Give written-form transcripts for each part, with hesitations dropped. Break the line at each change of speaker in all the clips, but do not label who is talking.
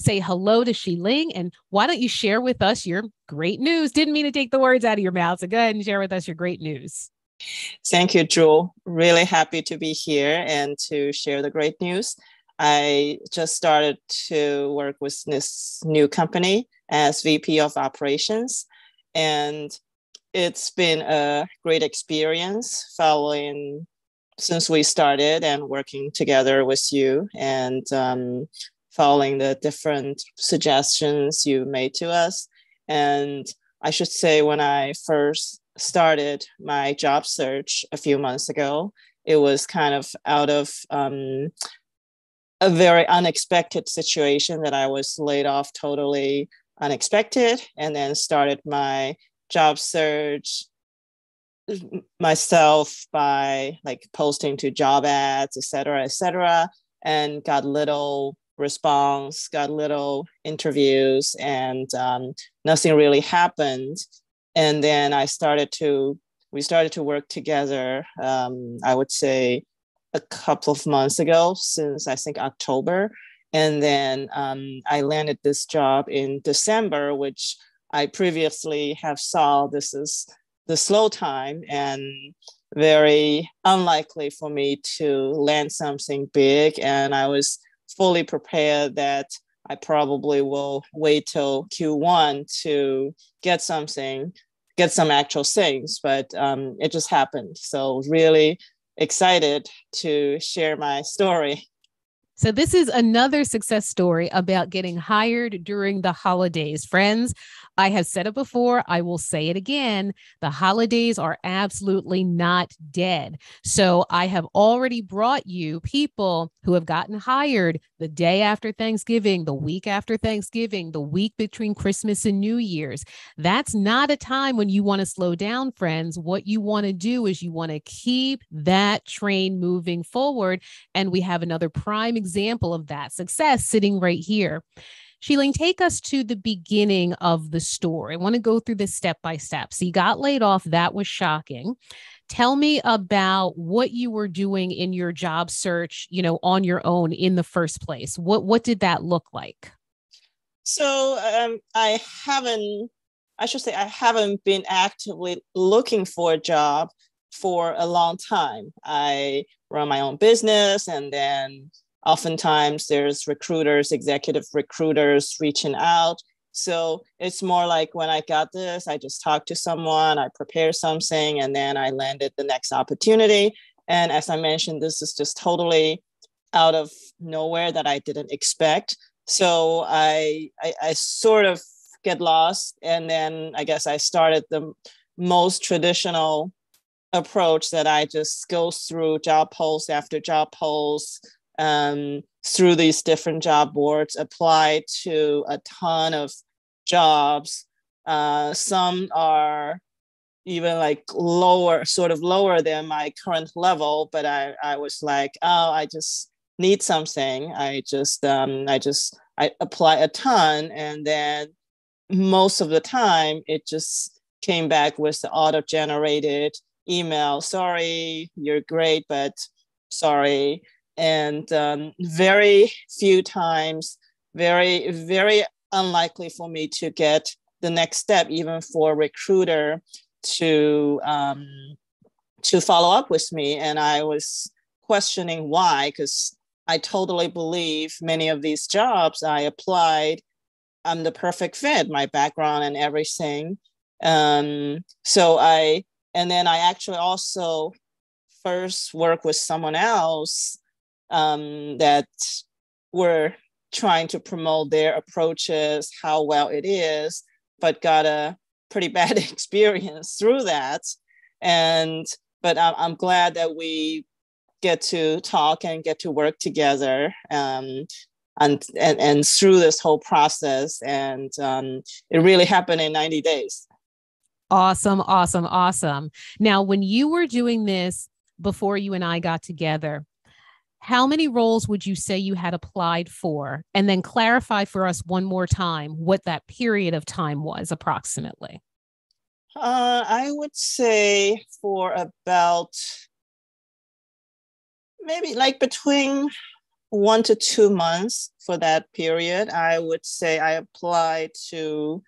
Say hello to Xilin, and why don't you share with us your great news? Didn't mean to take the words out of your mouth, so go ahead and share with us your great news.
Thank you, Jewel. Really happy to be here and to share the great news. I just started to work with this new company as VP of Operations, and it's been a great experience following since we started and working together with you and following the different suggestions you made to us. And I should say, when I first started my job search a few months ago, it was kind of out of a very unexpected situation that I was laid off totally unexpected, and then started my job search myself by like posting to job ads, et cetera, and got little response, got little interviews, and nothing really happened. And then we started to work together, I would say a couple of months ago, since I think October. And then I landed this job in December, which I previously have saw this is the slow time and very unlikely for me to land something big. And I was fully prepared that I probably will wait till Q1 to get some actual things, but it just happened. So really excited to share my story.
So, this is another success story about getting hired during the holidays. Friends, I have said it before. I will say it again. The holidays are absolutely not dead. So, I have already brought you people who have gotten hired the day after Thanksgiving, the week after Thanksgiving, the week between Christmas and New Year's. That's not a time when you want to slow down, friends. What you want to do is you want to keep that train moving forward. And we have another prime example of that success sitting right here. Xilin, take us to the beginning of the story. I want to go through this step by step. So you got laid off. That was shocking. Tell me about what you were doing in your job search, on your own in the first place. What did that look like?
So I haven't been actively looking for a job for a long time. I run my own business, and then oftentimes there's executive recruiters reaching out. So it's more like when I got this, I just talked to someone, I prepared something, and then I landed the next opportunity. And as I mentioned, this is just totally out of nowhere that I didn't expect. So I sort of get lost. And then I guess I started the most traditional approach that I just go through job posts after job posts, through these different job boards, apply to a ton of jobs. Some are even like sort of lower than my current level, but I was like, oh, I just need something. I apply a ton, and then most of the time it just came back with the auto-generated email. Sorry, you're great, but sorry. And very few times, very, very unlikely for me to get the next step, even for a recruiter to follow up with me. And I was questioning why, because I totally believe many of these jobs I applied, I'm the perfect fit, my background and everything. And then I actually also first worked with someone else that were trying to promote their approaches, how well it is, but got a pretty bad experience through that. But I'm glad that we get to talk and get to work together, and through this whole process. And it really happened in 90 days.
Awesome, awesome, awesome. Now, when you were doing this before you and I got together, how many roles would you say you had applied for? And then clarify for us one more time what that period of time was approximately.
I would say for about maybe like between 1 to 2 months for that period. I would say I applied to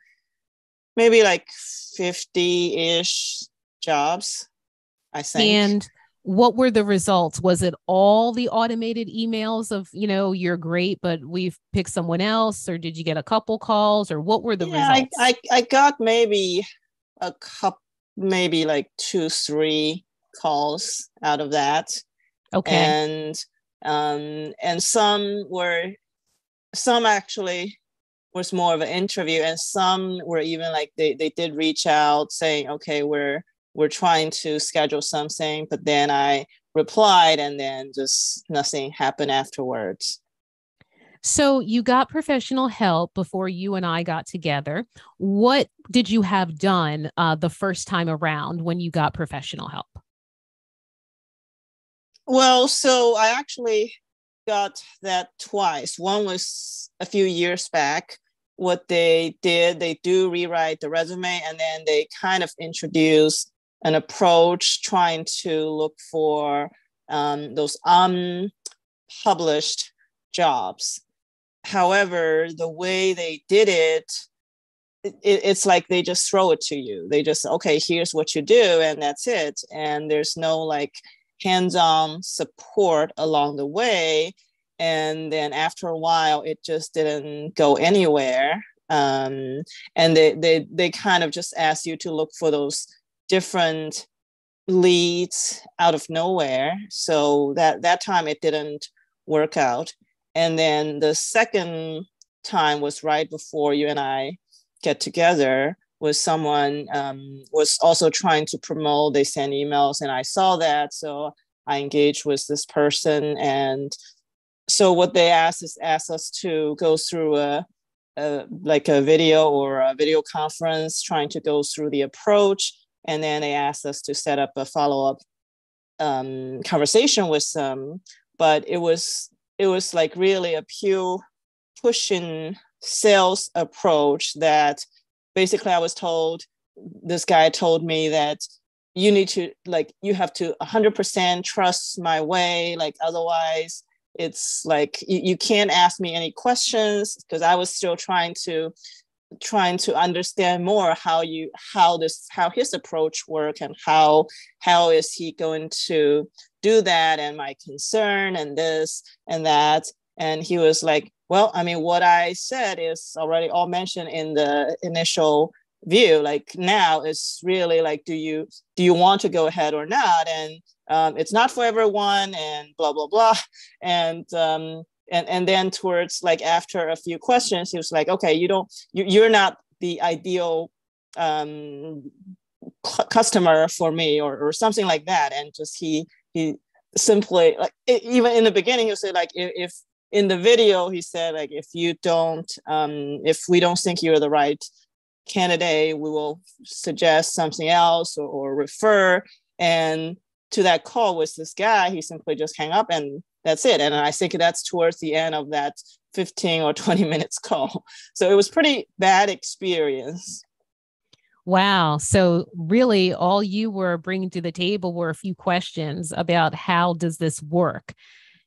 maybe like 50-ish jobs, I think.
And what were the results? Was it all the automated emails of, you're great, but we've picked someone else? Or did you get a couple calls? Or what were the
Yeah, I,
results?
I, I got maybe a couple, maybe like 2, 3 calls out of that.
Okay.
And some actually was more of an interview, and some were even like they did reach out saying, okay, we're trying to schedule something, but then I replied and then just nothing happened afterwards.
So you got professional help before you and I got together. What did you have done the first time around when you got professional help?
Well, so I actually got that twice. One was a few years back. What they did, they do rewrite the resume, and then they kind of introduce an approach trying to look for those unpublished jobs. However, the way they did it's like they just throw it to you. They just, okay, here's what you do, and that's it. And there's no like hands-on support along the way. And then after a while, it just didn't go anywhere. And they kind of just ask you to look for those different leads out of nowhere. So that time it didn't work out. And then the second time was right before you and I get together, with someone was also trying to promote. They sent emails and I saw that. So I engaged with this person. And so what they asked us to go through like a video or a video conference, trying to go through the approach. And then they asked us to set up a follow-up conversation with them. But it was like really a pure pushing sales approach that basically I was told, this guy told me that you need to, like, you have to 100% trust my way. Like, otherwise it's like, you can't ask me any questions, because I was still trying to understand more how his approach work, and how is he going to do that, and my concern and this and that. And he was like, well, I mean, what I said is already all mentioned in the initial view. Like, now it's really like, do you want to go ahead or not? And it's not for everyone, and blah blah blah. And then towards, like, after a few questions, he was like, okay, you're not the ideal customer for me, or something like that. And just he simply, like, even in the beginning, he said, like, if in the video he said, like, if we don't think you're the right candidate, we will suggest something else, or refer. And to that call with this guy, he simply just hang up, and that's it. And I think that's towards the end of that 15 or 20 minutes call. So it was pretty bad experience.
Wow. So really all you were bringing to the table were a few questions about how does this work?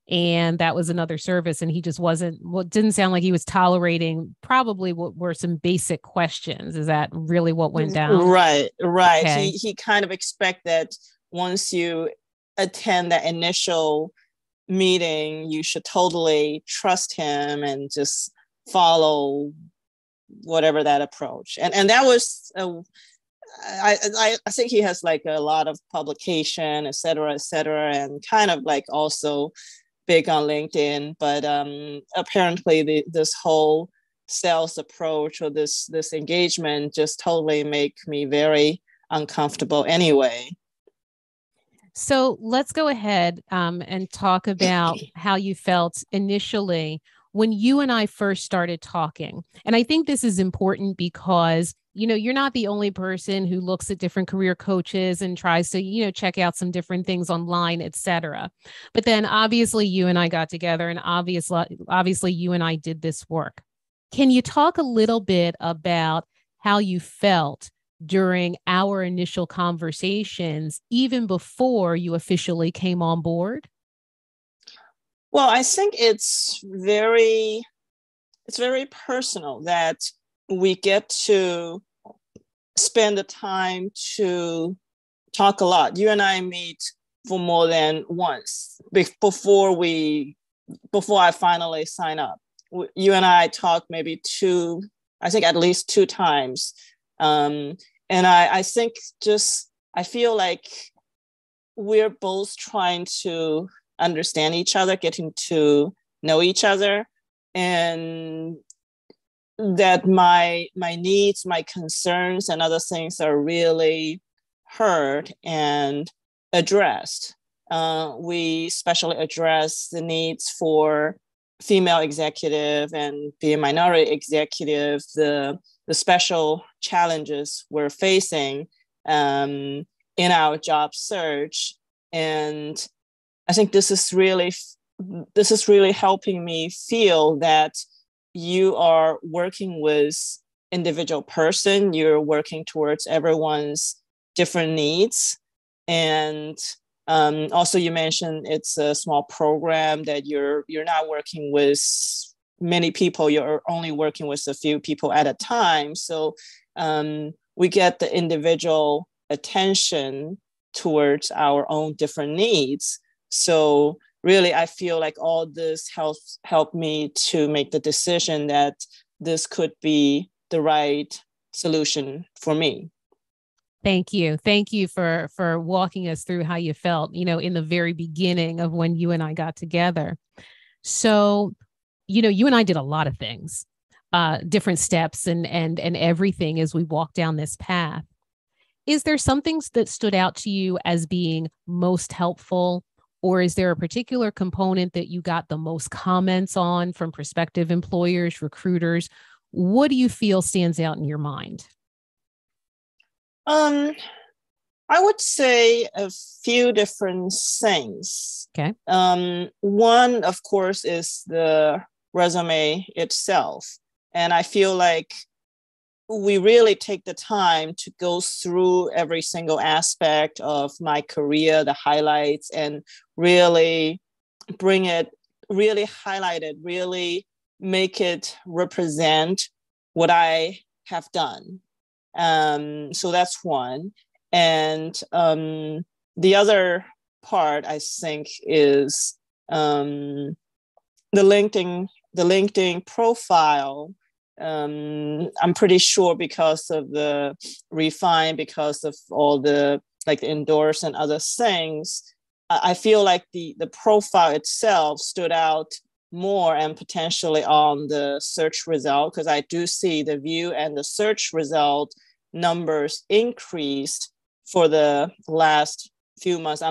And that was another service. And he just didn't sound like he was tolerating probably what were some basic questions. Is that really what went down?
Right.
Okay.
He kind of expect that once you attend that initial meeting, you should totally trust him and just follow whatever that approach. And that was, I think he has like a lot of publication, et cetera, and kind of like also big on LinkedIn. But apparently this whole sales approach, or this engagement, just totally make me very uncomfortable anyway.
So let's go ahead and talk about how you felt initially when you and I first started talking. And I think this is important because, you're not the only person who looks at different career coaches and tries to, check out some different things online, et cetera. But then obviously you and I got together, and obviously you and I did this work. Can you talk a little bit about how you felt during our initial conversations, even before you officially came on board?
Well, I think it's very personal that we get to spend the time to talk a lot. You and I meet for more than once before I finally sign up. You and I talk maybe I think at least two times. And I think I feel like we're both trying to understand each other, getting to know each other, and that my needs, my concerns, and other things are really heard and addressed. We especially address the needs for female executive and the minority executive, the special challenges we're facing in our job search. And I think this is really helping me feel that you are working with individual person, you're working towards everyone's different needs. And also you mentioned it's a small program, that you're not working with many people, you're only working with a few people at a time. So we get the individual attention towards our own different needs. So really, I feel like all this helped me to make the decision that this could be the right solution for me.
Thank you. Thank you for walking us through how you felt, in the very beginning of when you and I got together. So, you and I did a lot of things, different steps and everything as we walked down this path. Is there some things that stood out to you as being most helpful? Or is there a particular component that you got the most comments on from prospective employers, recruiters? What do you feel stands out in your mind?
I would say a few different things.
Okay.
One, of course, is the resume itself. And I feel like we really take the time to go through every single aspect of my career, the highlights, and really really highlight it, really make it represent what I have done. So that's one. And the other part, I think, is the LinkedIn profile. I'm pretty sure because of the refine, because of all the like endorse and other things, I feel like the profile itself stood out more and potentially on the search result, because I do see the view and the search result numbers increased for the last few months.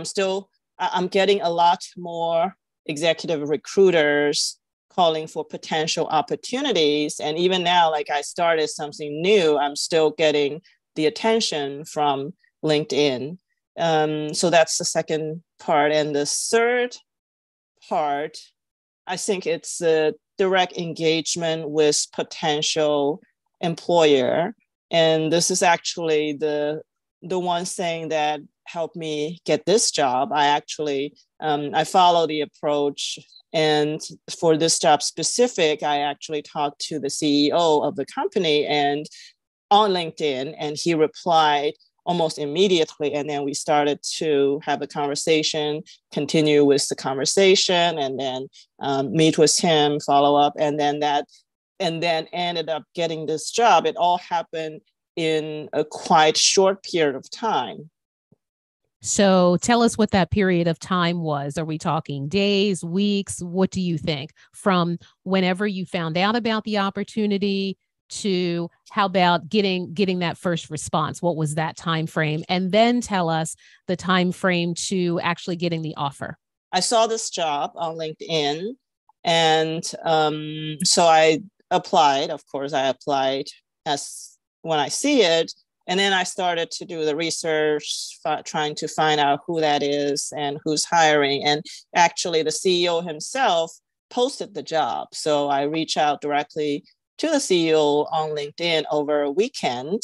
I'm getting a lot more executive recruiters calling for potential opportunities. And even now, like I started something new, I'm still getting the attention from LinkedIn. So that's the second part. And the third part, I think it's a direct engagement with potential employer. And this is actually the one thing that helped me get this job. I follow the approach. And for this job specific, I actually talked to the CEO of the company and on LinkedIn, and he replied almost immediately. And then we started to have a conversation, continue with the conversation, and then meet with him, follow up, and then ended up getting this job. It all happened in a quite short period of time.
So tell us what that period of time was. Are we talking days, weeks? What do you think? From whenever you found out about the opportunity to how about getting that first response? What was that time frame? And then tell us the time frame to actually getting the offer.
I saw this job on LinkedIn, and so I applied. Of course, I applied as when I see it. And then I started to do the research, trying to find out who that is and who's hiring. And actually, the CEO himself posted the job. So I reached out directly to the CEO on LinkedIn over a weekend.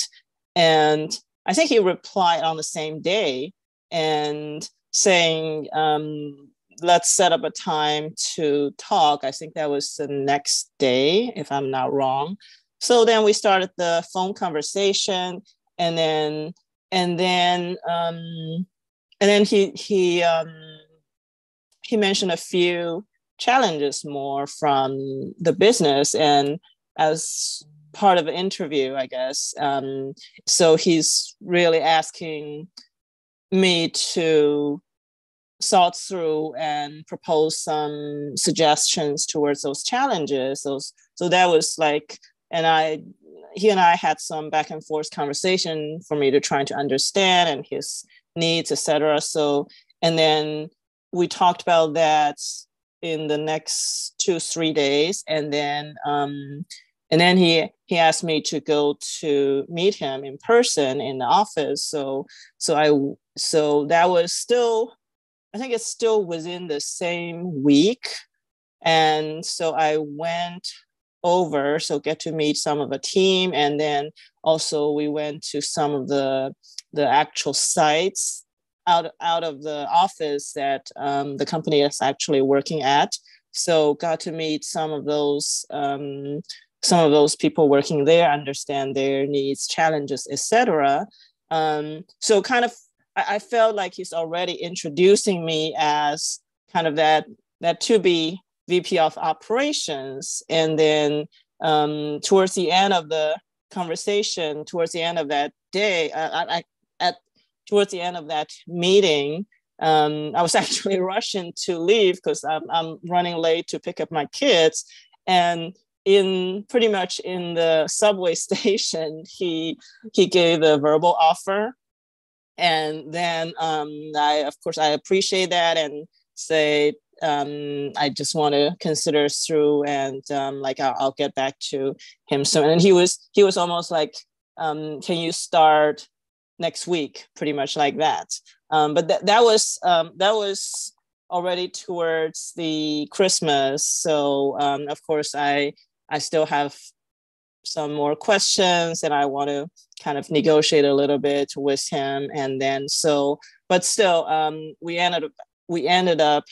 And I think he replied on the same day and saying let's set up a time to talk. I think that was the next day, if I'm not wrong. So then we started the phone conversation, and then he mentioned a few challenges more from the business, and as part of an interview, I guess. So he's really asking me to sort through and propose some suggestions towards those challenges. So that was like, he and I had some back and forth conversation for me to try to understand and his needs, etc. So, and then we talked about that in the next 2-3 days, and then he asked me to go to meet him in person in the office. So that was still, I think it's still within the same week. And so I went over, so get to meet some of the team. And then also we went to some of the actual sites out of the office that the company is actually working at. So got to meet some of those people working there, understand their needs, challenges, etc. So kind of, I felt like he's already introducing me as kind of that to be VP of operations. And then towards the end of the conversation, towards the end of that day, towards the end of that meeting, I was actually rushing to leave because I'm running late to pick up my kids. And pretty much in the subway station, he gave a verbal offer. And then I appreciate that and say, I just want to consider through, and I'll get back to him soon. And he was almost like, can you start next week? Pretty much like that. But that was already towards the Christmas. So of course I still have some more questions, and I want to kind of negotiate a little bit with him. And then but still, we ended up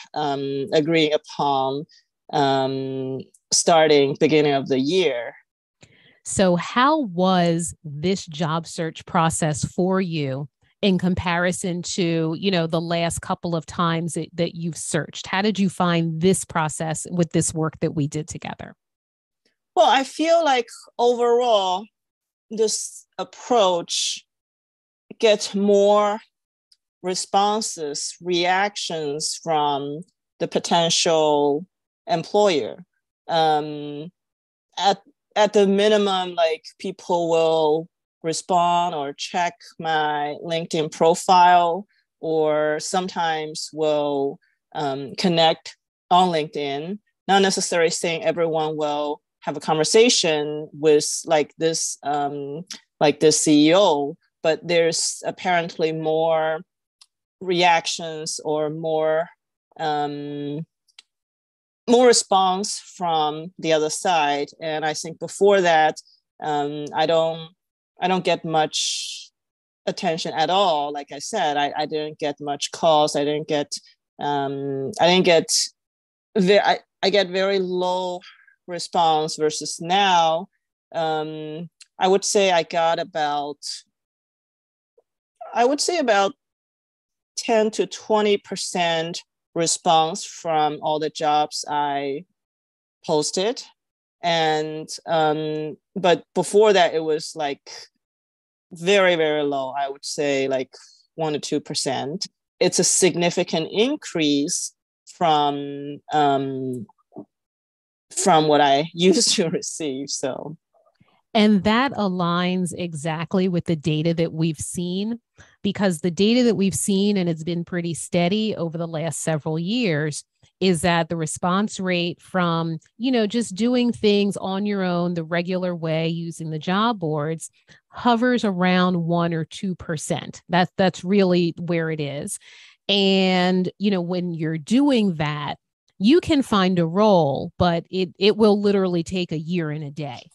agreeing upon starting beginning of the year.
So how was this job search process for you in comparison to, the last couple of times that you've searched? How did you find this process with this work that we did together?
Well, I feel like overall, this approach gets more reactions from the potential employer. At the minimum, like, people will respond or check my LinkedIn profile, or sometimes will connect on LinkedIn. Not necessarily saying everyone will have a conversation with this CEO, but there's apparently more reactions or more response from the other side. And I think before that, I don't get much attention at all. Like I said, I didn't get much calls. I get very low response, versus now, I would say I got about 10 to 20% response from all the jobs I posted. And but before that, it was like very, very low. I would say like 1 to 2%. It's a significant increase from what I used to receive. So,
and that aligns exactly with the data that we've seen, because the data that we've seen, and it's been pretty steady over the last several years, is that the response rate from, just doing things on your own the regular way using the job boards hovers around 1 or 2%. That's really where it is. And, when you're doing that, you can find a role, but it will literally take a year and a day.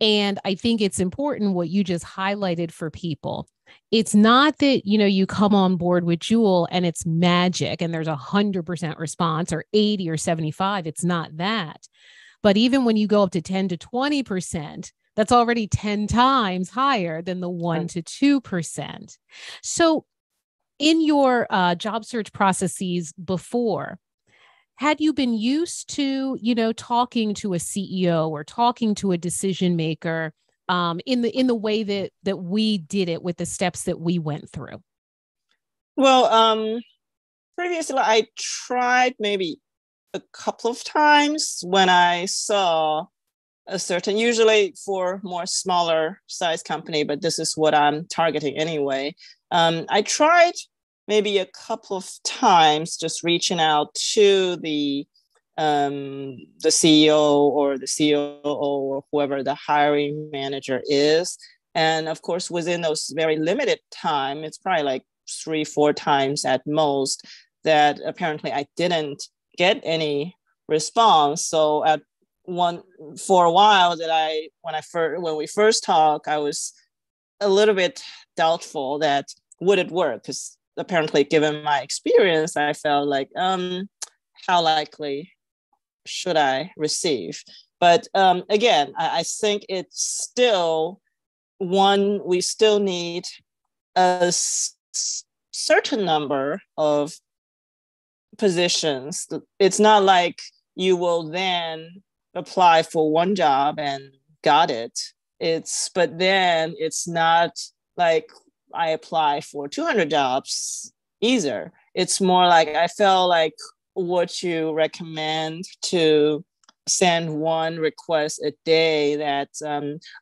And I think it's important what you just highlighted for people. It's not that, you come on board with Jewel and it's magic and there's 100% response or 80 or 75. It's not that. But even when you go up to 10 to 20%, that's already 10 times higher than the 1 to 2%. So in your job search processes before, had you been used to, talking to a CEO or talking to a decision maker in the way that we did it with the steps that we went through?
Well, previously I tried maybe a couple of times when I saw a certain, usually for more smaller size company, but this is what I'm targeting anyway. I tried maybe a couple of times just reaching out to the CEO or the COO or whoever the hiring manager is. And of course, within those very limited time, it's probably like 3-4 times at most, that apparently I didn't get any response. So for a while when we first talked, I was a little bit doubtful that would it work, because apparently, given my experience, I felt like how likely should I receive? But again, I think it's still we still need a certain number of positions. It's not like you will then apply for one job and got it. But then it's not like I apply for 200 jobs either. It's more like I felt like what you recommend to send one request a day, that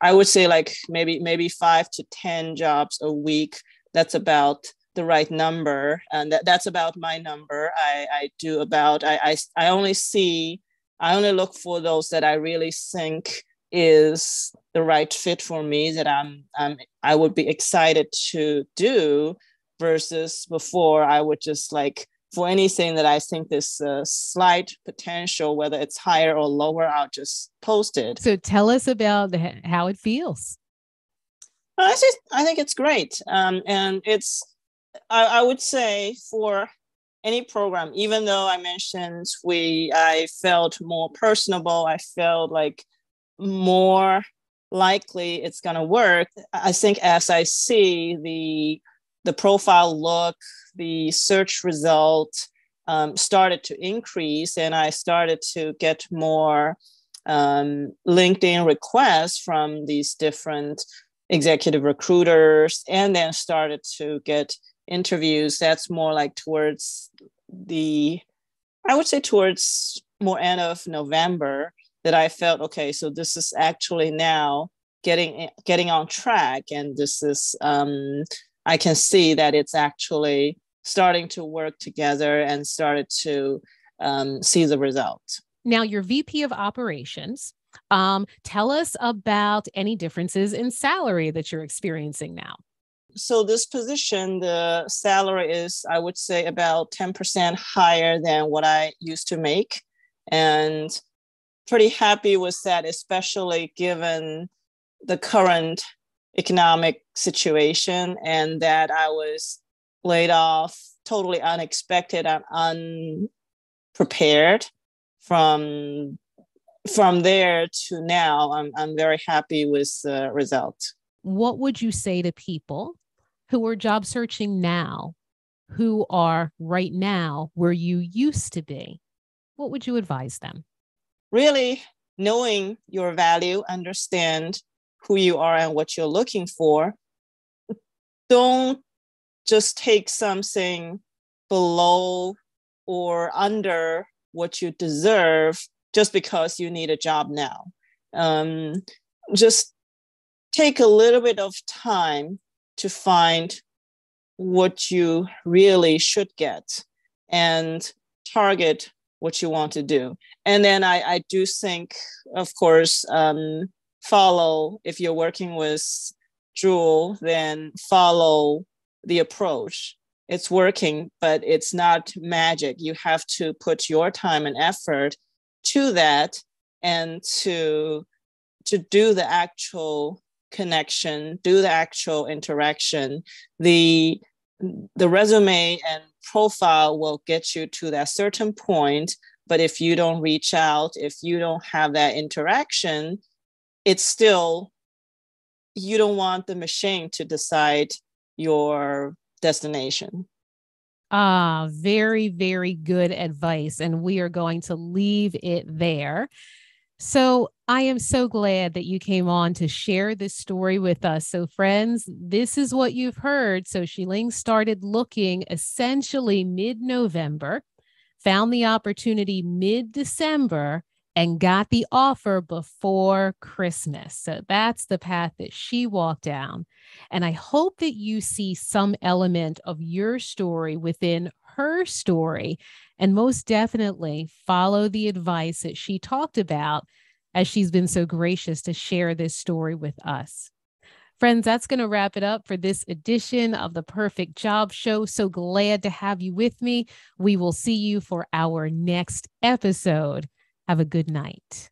I would say like maybe 5 to 10 jobs a week. That's about the right number. And that's about my number. I only look for those that I really think is the right fit for me, that I would be excited to do, versus before I would just like, for anything that I think there's a slight potential, whether it's higher or lower, I'll just post it.
So tell us about how it feels.
I think it's great. And I would say for any program, even though I mentioned I felt more personable, I felt like more likely it's going to work. I think as I see the profile look, the search result started to increase, and I started to get more LinkedIn requests from these different executive recruiters, and then started to get interviews. That's more like towards more end of November, that I felt, okay, so this is actually now getting on track, and this is I can see that it's actually starting to work together and started to see the result.
Now, your VP of operations, tell us about any differences in salary that you're experiencing now.
So this position, the salary is, I would say, about 10% higher than what I used to make. And pretty happy with that, especially given the current economic situation, and that I was laid off totally unexpected and unprepared. From there to now, I'm very happy with the result.
What would you say to people who are job searching now, who are right now where you used to be? What would you advise them?
Really knowing your value, understand who you are and what you're looking for. Don't just take something below or under what you deserve just because you need a job now. Just take a little bit of time to find what you really should get and target what you want to do. And then I do think, of course, follow, if you're working with Jewel, then follow the approach. It's working, but it's not magic. You have to put your time and effort to that, and to to do the actual connection, do the actual interaction. The resume and profile will get you to that certain point, but if you don't reach out, if you don't have that interaction, it's still, you don't want the machine to decide your destination.
Very, very good advice. And we are going to leave it there. So I am so glad that you came on to share this story with us. So friends, this is what you've heard. So Xilin started looking essentially mid-November, found the opportunity mid-December, and got the offer before Christmas. So that's the path that she walked down. And I hope that you see some element of your story within her story, and most definitely follow the advice that she talked about as she's been so gracious to share this story with us. Friends, that's going to wrap it up for this edition of the Perfect Job Show. So glad to have you with me. We will see you for our next episode. Have a good night.